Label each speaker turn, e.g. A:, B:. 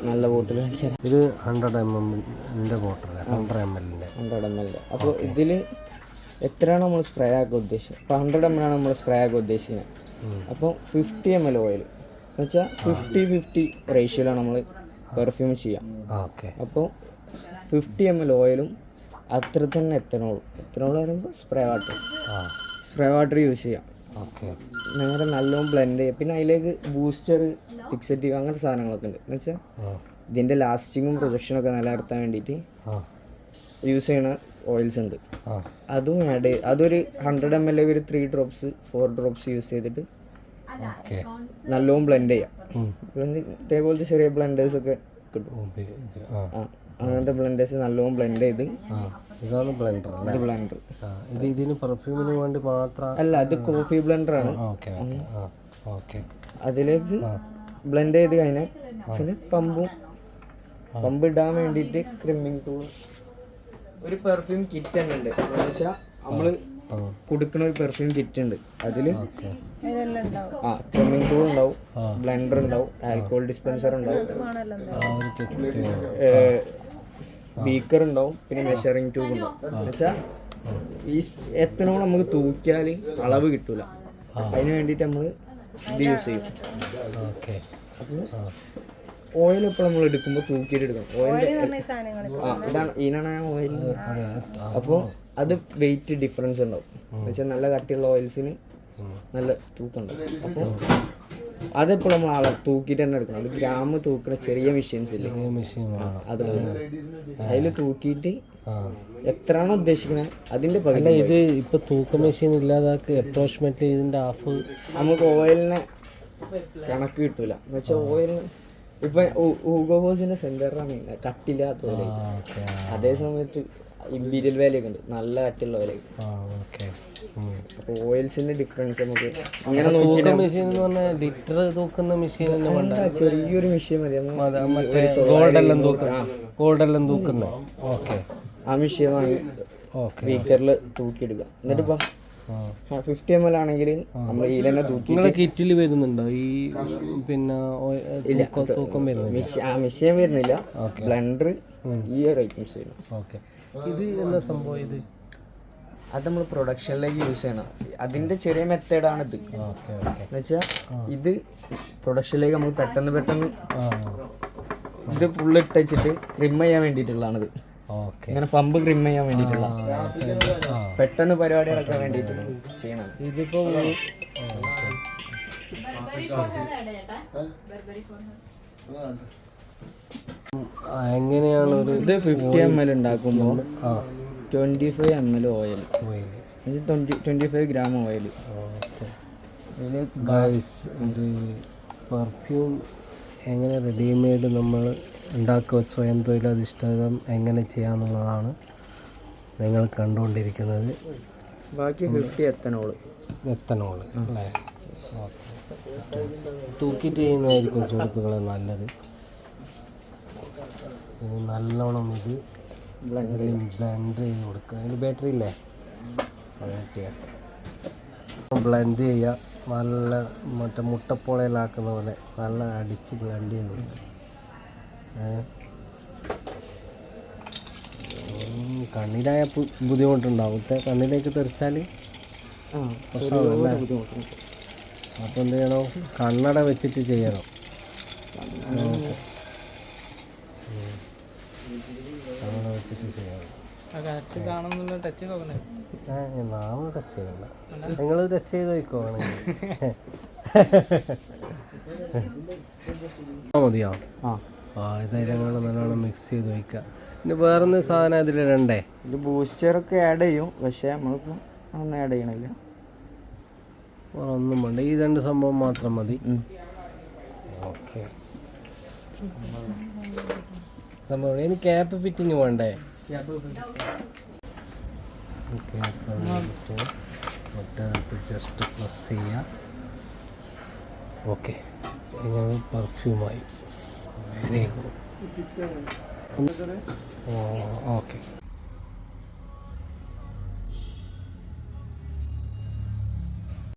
A: നല്ല ബോട്ടിൽ.
B: ഇത് 100 ml ബോട്ടിൽ, 100 ml.
A: അപ്പോൾ ഇതിൽ എത്രയാണ് നമ്മൾ സ്പ്രേ ആക്കാൻ ഉദ്ദേശിച്ചത്? ഇപ്പോൾ 100 ml ആണ് നമ്മൾ സ്പ്രേ ആക്കാൻ ഉദ്ദേശിക്കുന്നത്. അപ്പോൾ 50 ml ഓയിൽ എന്ന് വെച്ചാൽ 50-50 റേഷ്യോയിലാണ് നമ്മൾ പെർഫ്യൂം ചെയ്യാം. അപ്പോൾ 50 ml ഓയിലും അത്ര തന്നെ എത്തനോൾ പറയുമ്പോൾ സ്പ്രേ വാട്ടർ യൂസ് ചെയ്യാം. അങ്ങനെ നല്ലോണം ബ്ലെൻഡ് ചെയ്യുക. പിന്നെ അതിലേക്ക് ബൂസ്റ്റർ, ഫിക്സറ്റീവ് അങ്ങനത്തെ സാധനങ്ങളൊക്കെ ഉണ്ട്. എന്ന് വെച്ചാൽ ഇതിൻ്റെ ലാസ്റ്റിങ്ങും പ്രൊജക്ഷനും ഒക്കെ നിലനിർത്താൻ വേണ്ടിയിട്ട് യൂസ് ചെയ്യണ ഓയിൽസ് ഉണ്ട്. അതും അതൊരു 100 ml ഒരു 3 drops 4 drops യൂസ് ചെയ്തിട്ട് നല്ലോണം ബ്ലെൻഡ് ചെയ്യാം. ഇതേപോലത്തെ ചെറിയ ബ്ലെൻഡേഴ്സൊക്കെ കിട്ടും. അങ്ങനത്തെ ബ്ലെൻഡേഴ്സ് നല്ലോണം ബ്ലെൻഡ് ചെയ്ത്
B: ഇതാണ് ബ്ലെൻഡർ.
A: ഇത് ബ്ലെൻഡർ.
B: ഇത് ഇതിന് പെർഫ്യൂമിന് വേണ്ടി മാത്രം
A: അല്ല, അത് കോഫി ബ്ലെൻഡറാണ്. അതിലേക്ക് ബ്ലെൻഡ് ചെയ്ത് കഴിഞ്ഞാൽ പിന്നെ പമ്പ് ഇടാൻ വേണ്ടിയിട്ട് ക്രിമ്മിങ് ടൂൾ, ഒരു പെർഫ്യൂം കിറ്റ് തന്നെ ഉണ്ട്. എന്ന് വെച്ചാൽ നമ്മൾ കൊടുക്കുന്ന ഒരു പെർഫ്യൂം കിറ്റ് ഉണ്ട്. അതിൽ ക്രിമ്മിങ് ടൂൾ ഉണ്ടാവും, ബ്ലെൻഡർ ഉണ്ടാവും, ആൽക്കഹോൾ ഡിസ്പെൻസർ ഉണ്ടാവും, ബീക്കർ ഉണ്ടാവും, പിന്നെ മെഷറിംഗ് ട്യൂബ് ഉണ്ടാവും. എന്ന് വെച്ചാൽ ഈ എത്തനോളം നമുക്ക് തൂക്കിയാൽ അളവ് കിട്ടൂല. അതിന് വേണ്ടിയിട്ട് നമ്മൾ ഇത് യൂസ് ചെയ്യും. അപ്പോൾ ഓയിൽ ഇപ്പോൾ നമ്മൾ എടുക്കുമ്പോൾ തൂക്കിയിട്ട് എടുക്കണം. ഇതിനാണ് ഓയിൽ. അപ്പോൾ അത് വെയിറ്റ് ഡിഫറൻസ് ഉണ്ടാവും. എന്ന് വെച്ചാൽ നല്ല കട്ടിയുള്ള ഓയിൽസിന് നല്ല തൂക്കുണ്ടാവും. അപ്പോൾ അതെപ്പോൾ നമ്മൾ തൂക്കിയിട്ട് തന്നെ എടുക്കണം. അത് ഗ്രാം തൂക്കുന്ന ചെറിയ മെഷീൻസ് ഇല്ലേ, അത് അതിൽ തൂക്കിയിട്ട് എത്രയാണോ ഉദ്ദേശിക്കുന്നത് അതിൻ്റെ പകുതി.
B: ഇത് ഇപ്പോൾ തൂക്ക മെഷീൻ ഇല്ലാതാക്കി അപ്രോക്സിമേറ്റ്ലി ഇതിൻ്റെ ഹാഫ്
A: നമുക്ക് ഓയിലിനെ കണക്ക് കിട്ടൂല. എന്ന് വെച്ചാൽ ഓയിലിന് ഇപ്പം ഹൂഗോ ബോസിൻ്റെ സെൻറ്ററാണ് കട്ടില്ലാത്ത ഓയിൽ. അതേ സമയത്ത് ഇമ്പീരിയൽ വാല്യൊക്കെ ഉണ്ട്, നല്ല കട്ടിയുള്ള ഓയിലേക്ക്. അപ്പോൾ ഓയിൽസിൻ്റെ ഡിഫറൻസ് നമുക്ക് അങ്ങനെ നോക്കിയിട്ട്
B: മെഷീൻ എന്ന് പറഞ്ഞാൽ ലിറ്റർ തൂക്കുന്ന മെഷീൻ
A: ചെറിയൊരു മെഷീൻ മതി.
B: ഗോൾഡെല്ലാം തൂക്കുന്ന
A: ആ മെഷീൻ വാങ്ങി ബീക്കറിൽ തൂക്കിയെടുക്കുക. എന്നിട്ടിപ്പോൾ 50 ml ആണെങ്കിൽ നമ്മൾ ഇതിൽ തന്നെ തൂക്കി.
B: നിങ്ങളുടെ കിറ്റിൽ വരുന്നുണ്ടോ ഈ പിന്നെ തൂക്കം വരുന്നത്?
A: മെഷീൻ വരുന്നില്ല, ബ്ലെൻഡർ ഈ ഒരു ഐറ്റംസ് വരും.
B: ഇത് എന്താ സംഭവം? ഇത്
A: അത് നമ്മൾ പ്രൊഡക്ഷനിലേക്ക് യൂസ് ചെയ്യണം. അതിൻ്റെ ചെറിയ മെത്തേഡാണിത്. എന്നുവെച്ചാൽ ഇത് പ്രൊഡക്ഷനിലേക്ക് നമ്മൾ പെട്ടെന്ന് ഇത് ഫുള്ള് ഇട്ട് വെച്ചിട്ട് ക്രിം ചെയ്യാൻ വേണ്ടിയിട്ടുള്ളതാണിത്. ഇങ്ങനെ പമ്പ് ക്രിം ചെയ്യാൻ വേണ്ടിയിട്ടുള്ള പെട്ടെന്ന് പരിപാടി നടക്കാൻ വേണ്ടിയിട്ട് ചെയ്യണം.
B: ഇതിപ്പോൾ എങ്ങനെയാണ് ഒരു
A: ഇത് 50 ml ഉണ്ടാക്കുമ്പോൾ 25 ml ഓയിൽ, 25 gram ഓയിൽ.
B: ഒരു പെർഫ്യൂം എങ്ങനെ റെഡിമെയ്ഡ് നമ്മൾ ഉണ്ടാക്കുക, സ്വയം തൊഴിലധിഷ്ഠിതം എങ്ങനെ ചെയ്യാമെന്നുള്ളതാണ് നിങ്ങൾ കണ്ടുകൊണ്ടിരിക്കുന്നത്.
A: ബാക്കി 50 എത്തനോൾ
B: അല്ലേ? തൂക്കിയിട്ട് ചെയ്യുന്നതായിരിക്കും സുഹൃത്തുക്കളെ നല്ലത്. നല്ലോണം ഇത് ബ്ലെൻഡ് ചെയ്ത് കൊടുക്കുക. അതിന് ബാറ്ററി ഇല്ലേ, ബ്ലെൻഡ് ചെയ്യുക. നല്ല മറ്റേ മുട്ടപ്പോളയിലാക്കുന്ന പോലെ നല്ല അടിച്ച് ബ്ലെൻഡ് ചെയ്ത് കൊടുക്കുക. കണ്ണിലായ ബുദ്ധിമുട്ടുണ്ടാവും. കണ്ണിലേക്ക് തെറിച്ചാൽ പ്രശ്നമല്ല. അപ്പോൾ എന്ത് ചെയ്യണം? കണ്ണട വെച്ചിട്ട് ചെയ്യണം. കണ്ണട വെച്ചിട്ട് ചെയ്യണം. നാമ ടച്ച് ചെയ്യണ്ട, നിങ്ങൾ ടച്ച് ചെയ്ത് വയ്ക്കോ ആണെങ്കിൽ മതിയോ? ഇതെല്ലാം കൂടെ നല്ലോണം മിക്സ് ചെയ്ത് വയ്ക്കുക. പിന്നെ വേറൊന്നും സാധനം അതിലിടണ്ടേ?
A: ഇത് ബൂസ്റ്ററൊക്കെ ആഡ് ചെയ്യും, പക്ഷേ നമ്മളിപ്പോൾ ഒന്നും ആഡ് ചെയ്യണില്ല.
B: ഒന്നും വേണ്ട, ഈ 2 സംഭവം മാത്രം മതി. ഓക്കെ. സംഭവം ഇനി ക്യാപ്പ് ഫിറ്റിങ് വേണ്ടേ? മറ്റേത് ജസ്റ്റ് പ്ലസ് ചെയ്യുക. ഓക്കെ, ഇങ്ങനെ പെർഫ്യൂമായി. Very good. ഓക്കെ.